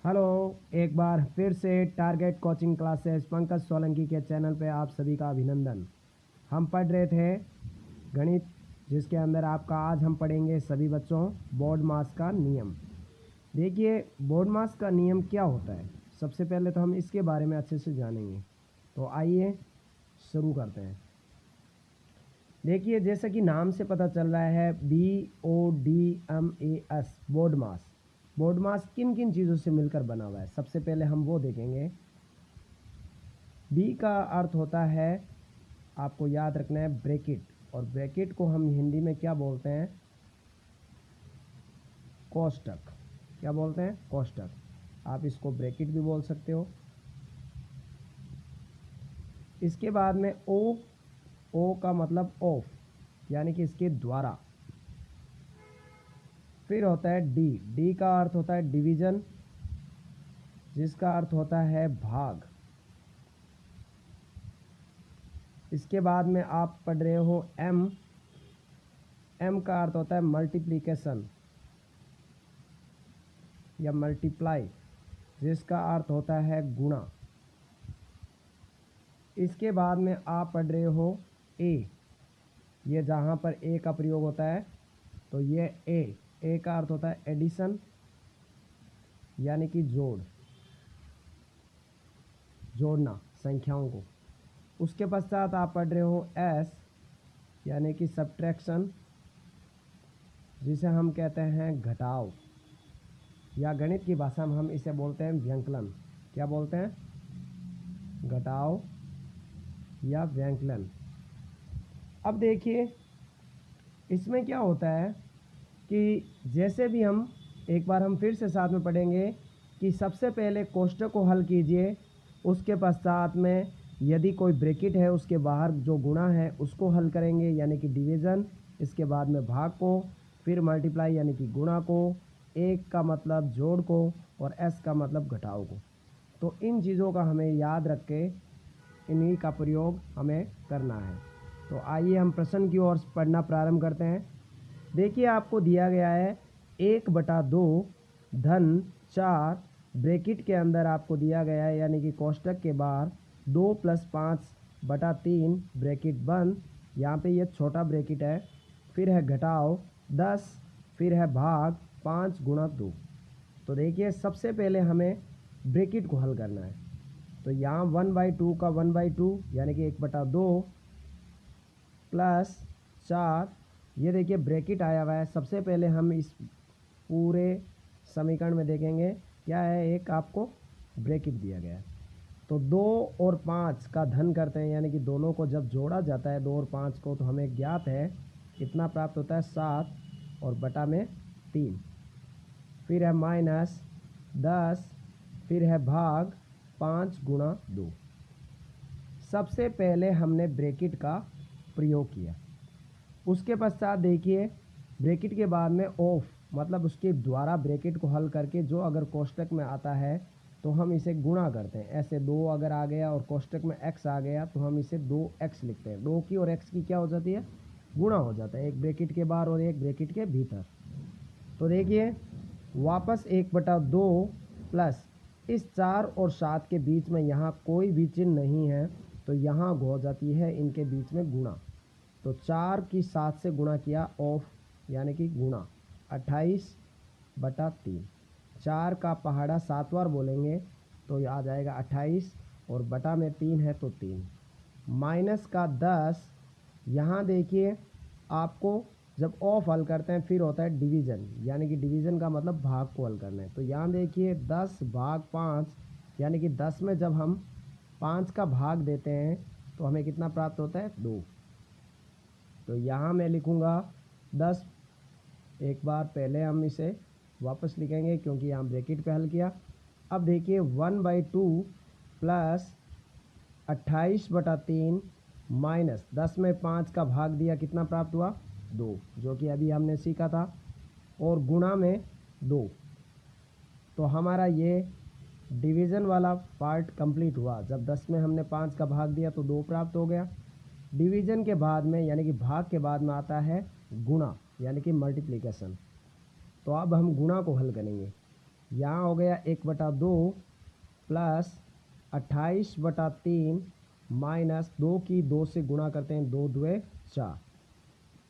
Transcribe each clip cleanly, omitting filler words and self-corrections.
Hello. एक बार फिर से target coaching classes Pankaj Solanki के चैनल पे आप सभी का अभिनंदन। हम पढ़ रहे थे गणित, जिसके अंदर आपका आज हम पढ़ेंगे सभी बच्चों बोर्ड मास का नियम। देखिए, बोर्ड मास का नियम क्या होता है, सबसे पहले तो हम इसके बारे में अच्छे से जानेंगे। तो आइए शुरू करते हैं। देखिए, जैसा कि नाम से पता चल रहा है, BODMAS बोर्ड मास। बोर्ड मास किन किन चीज़ों से मिलकर बना हुआ है, सबसे पहले हम वो देखेंगे। बी का अर्थ होता है, आपको याद रखना है, ब्रैकेट। और ब्रैकेट को हम हिंदी में क्या बोलते हैं? कोष्टक। क्या बोलते हैं? कोष्टक। आप इसको ब्रैकेट भी बोल सकते हो। इसके बाद में ओ का मतलब ऑफ, यानी कि इसके द्वारा। फिर होता है डी का अर्थ होता है डिवीजन, जिसका अर्थ होता है भाग। इसके बाद में आप पढ़ रहे हो एम का अर्थ होता है मल्टीप्लिकेशन या मल्टीप्लाई, जिसका अर्थ होता है गुणा। इसके बाद में आप पढ़ रहे हो ये जहाँ पर ए का प्रयोग होता है, तो ये ए का अर्थ होता है एडिशन, यानी कि जोड़ना संख्याओं को। उसके पश्चात आप पढ़ रहे हो एस, यानी कि सब्ट्रैक्शन, जिसे हम कहते हैं घटाव, या गणित की भाषा में हम इसे बोलते हैं व्यंकलन। क्या बोलते हैं? घटाव या व्यंकलन। अब देखिए, इसमें क्या होता है कि जैसे भी हम एक बार हम फिर से साथ में पढ़ेंगे कि सबसे पहले कोष्टक को हल कीजिए, उसके पश्चात में यदि कोई ब्रैकेट है उसके बाहर जो गुणा है उसको हल करेंगे, यानी कि डिवीज़न। इसके बाद में भाग को, फिर मल्टीप्लाई यानी कि गुणा को, एक का मतलब जोड़ को, और एस का मतलब घटाव को। तो इन चीज़ों का हमें याद रख के इन्हीं का प्रयोग हमें करना है। तो आइए हम प्रश्न की ओर पढ़ना प्रारंभ करते हैं। देखिए, आपको दिया गया है 1/2 धन 4 ब्रैकेट के अंदर आपको दिया गया है, यानी कि कोष्टक के बाहर 2 + 5/3 ब्रैकेट बंद। यहाँ पे ये छोटा ब्रैकेट है। फिर है घटाव 10, फिर है भाग 5 × 2। तो देखिए, सबसे पहले हमें ब्रैकेट को हल करना है। तो यहाँ 1/2 का 1/2 यानी कि 1/2 प्लस 4, ये देखिए ब्रैकेट आया हुआ है। सबसे पहले हम इस पूरे समीकरण में देखेंगे क्या है, एक आपको ब्रैकेट दिया गया है। तो 2 और 5 का धन करते हैं, यानी कि दोनों को जब जोड़ा जाता है 2 और 5 को, तो हमें ज्ञात है कितना प्राप्त होता है, 7 और बटा में 3। फिर है -10, फिर है भाग 5 × 2। सबसे पहले हमने ब्रैकेट का प्रयोग किया। उसके पश्चात देखिए, ब्रैकेट के बाद में ऑफ, मतलब उसके द्वारा ब्रैकेट को हल करके जो अगर कोष्टक में आता है तो हम इसे गुणा करते हैं। ऐसे 2 अगर आ गया और कोष्टक में x आ गया तो हम इसे 2x लिखते हैं। 2 की और x की क्या हो जाती है? गुणा हो जाता है, एक ब्रैकेट के बाहर और एक ब्रैकेट के भीतर। तो देखिए, वापस 1/2 प्लस इस 4 और 7 के बीच में यहाँ कोई भी चिन्ह नहीं है, तो यहाँ हो जाती है इनके बीच में गुणा। तो 4 की 7 से गुणा किया, ऑफ यानी कि गुणा 28/3। 4 का पहाड़ा 7 बार बोलेंगे तो आ जाएगा 28, और बटा में 3 है तो 3। माइनस का 10, यहाँ देखिए आपको जब ऑफ हल करते हैं फिर होता है डिवीज़न, यानी कि डिवीज़न का मतलब भाग को हल करना है। तो यहाँ देखिए 10/5, यानी कि 10 में जब हम 5 का भाग देते हैं तो हमें कितना प्राप्त होता है? 2। तो यहाँ मैं लिखूँगा 10। एक बार पहले हम इसे वापस लिखेंगे क्योंकि यहाँ ब्रैकेट पे हल किया। अब देखिए 1/2 प्लस 28/3 माइनस 10 में 5 का भाग दिया, कितना प्राप्त हुआ? 2, जो कि अभी हमने सीखा था, और गुणा में 2। तो हमारा ये डिवीज़न वाला पार्ट कंप्लीट हुआ। जब 10 में हमने 5 का भाग दिया तो 2 प्राप्त हो गया। डिवीज़न के बाद में, यानी कि भाग के बाद में आता है गुणा, यानी कि मल्टीप्लिकेशन। तो अब हम गुणा को हल करेंगे। यहाँ हो गया 1/2 प्लस 28/3 माइनस 2 की 2 से गुणा करते हैं, 2 2 4।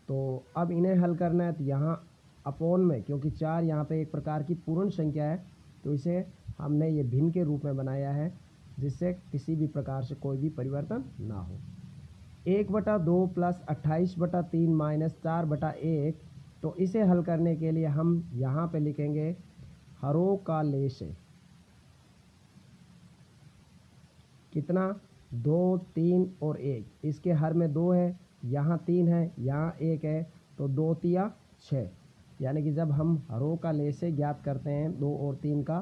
तो अब इन्हें हल करना है तो यहाँ अपोन में, क्योंकि 4 यहाँ पे एक प्रकार की पूर्ण संख्या है तो इसे हमने ये भिन्न के रूप में बनाया है, जिससे किसी भी प्रकार से कोई भी परिवर्तन ना हो। 1/2 प्लस 28/3 माइनस 4/1। तो इसे हल करने के लिए हम यहाँ पे लिखेंगे हरों का लेशे। कितना? 2 3 और 1। इसके हर में 2 है, यहाँ 3 है, यहाँ 1 है, तो 2 तिया 6। यानी कि जब हम हरों का लेशे ज्ञात करते हैं 2 और 3 का,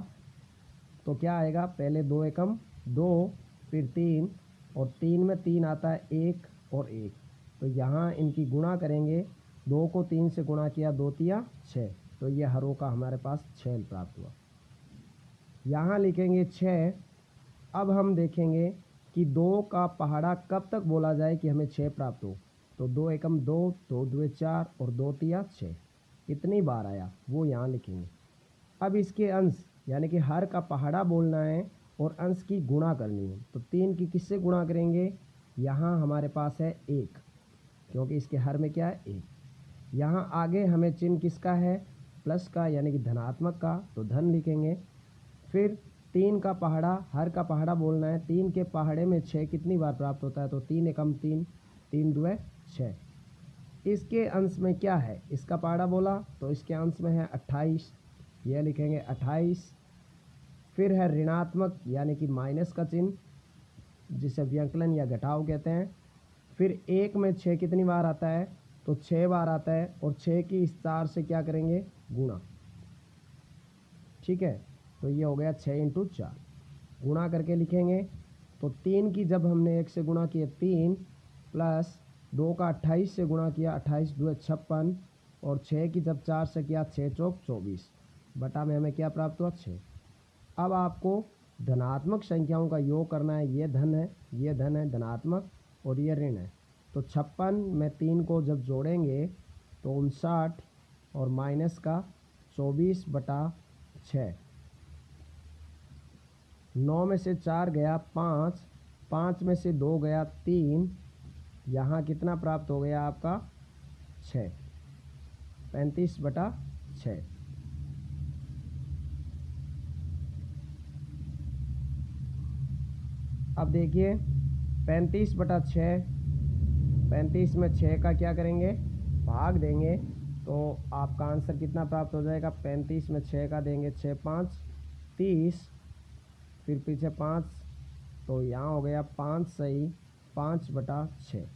तो क्या आएगा? पहले 2 एकम 2, फिर 3, और 3 में 3 आता है 1 और 1। तो यहाँ इनकी गुणा करेंगे, 2 को 3 से गुणा किया, 2 तिया 6। तो ये हरों का हमारे पास 6 प्राप्त हुआ। यहाँ लिखेंगे 6। अब हम देखेंगे कि 2 का पहाड़ा कब तक बोला जाए कि हमें 6 प्राप्त हो। तो 2 एकम 2, 2 2 4 और 2 तिया 6। कितनी बार आया वो यहाँ लिखेंगे। अब इसके अंश यानी कि हर का पहाड़ा बोलना है और अंश की गुणा करनी है। तो 3 की किससे गुणा करेंगे? यहाँ हमारे पास है 1, क्योंकि इसके हर में क्या है? 1। यहाँ आगे हमें चिन्ह किसका है? प्लस का, यानी कि धनात्मक का, तो धन लिखेंगे। फिर 3 का पहाड़ा, हर का पहाड़ा बोलना है। 3 के पहाड़े में 6 कितनी बार प्राप्त होता है? तो 3 एकम 3, 3 2 6। इसके अंश में क्या है? इसका पहाड़ा बोला तो इसके अंश में है 28, यह लिखेंगे 28। फिर है ऋणात्मक यानी कि माइनस का चिन्ह, जिसे व्यंकलन या घटाव कहते हैं। फिर 1 में 6 कितनी बार आता है? तो 6 बार आता है, और 6 की इस 4 से क्या करेंगे? गुणा। ठीक है, तो ये हो गया 6 × 4। गुणा करके लिखेंगे तो 3 की जब हमने 1 से गुणा किया 3, प्लस 2 का 28 से गुणा किया, 28 2 56, और 6 की जब 4 से किया, 6 चौक 24, बटा में हमें क्या प्राप्त हुआ? 6। अब आपको धनात्मक संख्याओं का योग करना है। ये धन है, ये धन है धनात्मक, और ये ऋण है। तो 56 में 3 को जब जोड़ेंगे तो 59, और माइनस का 24/6। 9 में से 4 गया 5, 5 में से 2 गया 3, यहाँ कितना प्राप्त हो गया आपका? 6, 35/6। अब देखिए 35/6, 35 में 6 का क्या करेंगे? भाग देंगे, तो आपका आंसर कितना प्राप्त हो जाएगा? 35 में 6 का देंगे, 6 5 30, फिर पीछे 5, तो यहाँ हो गया 5 सही 5/6।